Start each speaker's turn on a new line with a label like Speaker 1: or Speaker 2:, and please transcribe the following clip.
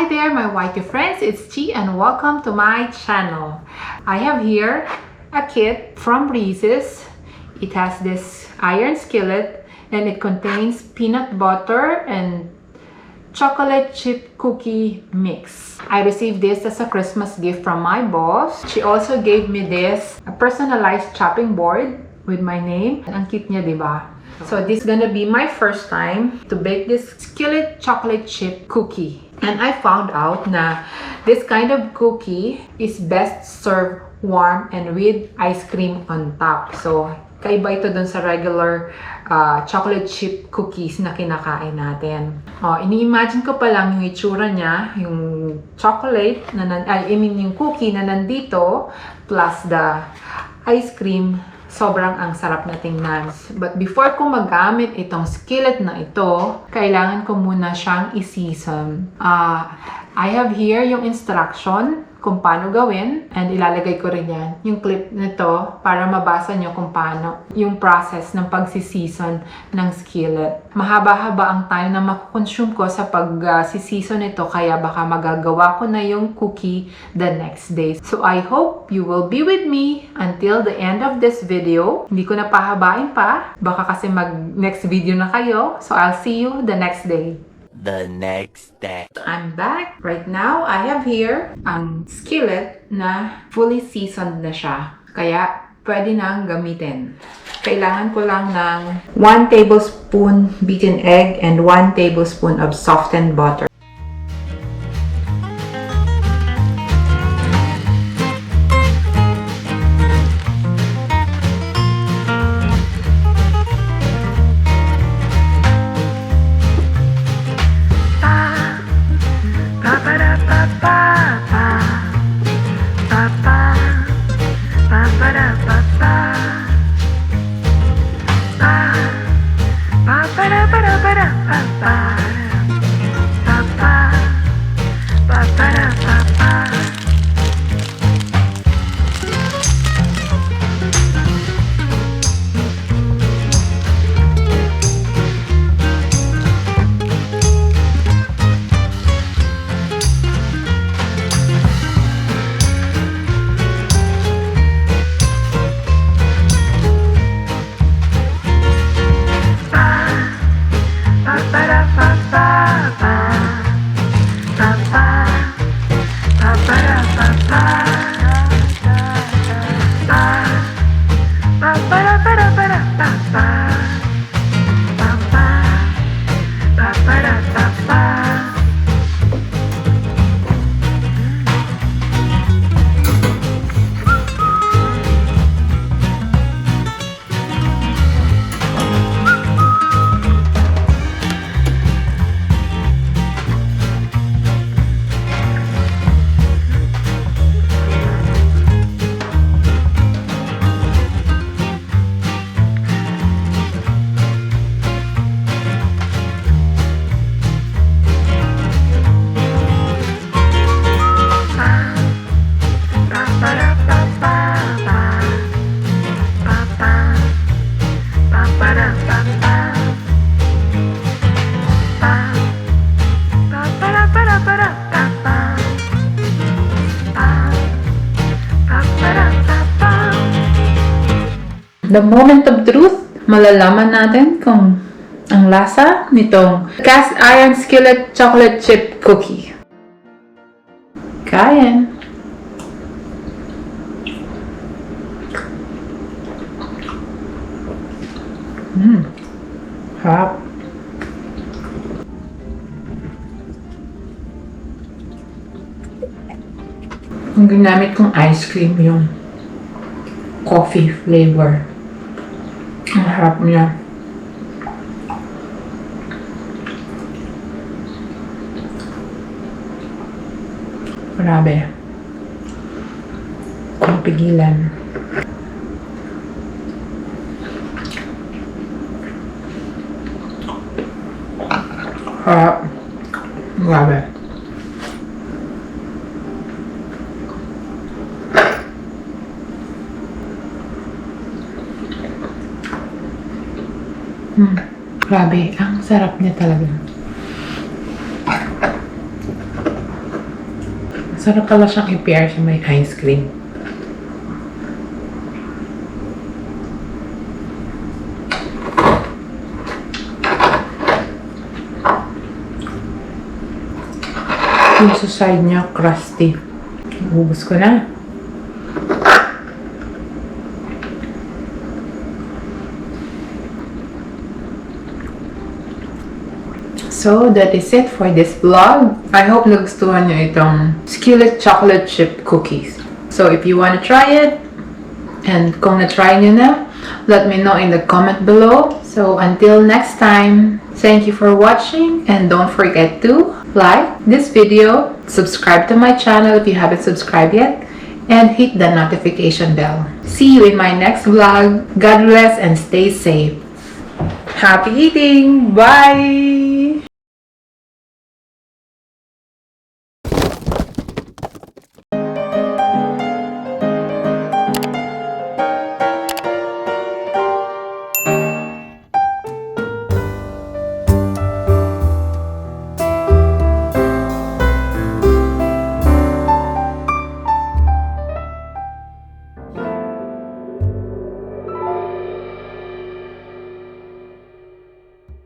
Speaker 1: Hi there, my YK friends, it's Chi and welcome to my channel. I have here a kit from Reese'S. It has this iron skillet and it contains peanut butter and chocolate chip cookie mix. I received this as a Christmas gift from my boss. She also gave me this, a personalized chopping board with my name. Ang cute niya, diba? So this is gonna be my first time to bake this Skillet chocolate chip cookie. And I found out na this kind of cookie is best served warm and with ice cream on top. So kaiba ito dun sa regular chocolate chip cookies na kinakain natin. Ini-imagine ko pa lang yung itsura niya, yung chocolate, yung cookie na nandito, plus the ice cream. Sobrang ang sarap na tingnan. But before ko magamit itong skillet na ito, kailangan ko muna siyang i-season. I have here yung instruction kung paano gawin, and ilalagay ko rin yan, yung clip nito para mabasa nyo kung paano yung process ng pag-season ng skillet. Mahaba-haba ang time na makukonsume ko sa pag-season nito, kaya baka magagawa ko na yung cookie the next day. So I hope you will be with me until the end of this video. Hindi ko na pahabain pa, baka kasi mag-next video na kayo. So I'll see you the next day.
Speaker 2: The next day.
Speaker 1: I'm back. Right now, I have here ang skillet na fully seasoned na siya. Kaya, pwede nang gamitin. Kailangan ko lang ng 1 tablespoon beaten egg and 1 tablespoon of softened butter. The moment of truth, malalaman natin kung ang lasa nitong cast iron skillet chocolate chip cookie. Kain! Harap. Ang ginamit kong ice cream yung coffee flavor. Ang harap niya. Grabe. Kung pigilan. Harap. Grabe. Grabe, ang sarap niya talaga. Masarap pala siyang i-pair sa may ice cream. Yung sa side niya, crusty. Ubus ko na. So, that is it for this vlog. I hope nagustuhan nyo itong Skillet chocolate chip cookies. So, if you want to try it, and kung na-try nyo na, let me know in the comment below. So, until next time, thank you for watching, and don't forget to like this video, subscribe to my channel if you haven't subscribed yet, and hit the notification bell. See you in my next vlog. God bless and stay safe. Happy eating! Bye!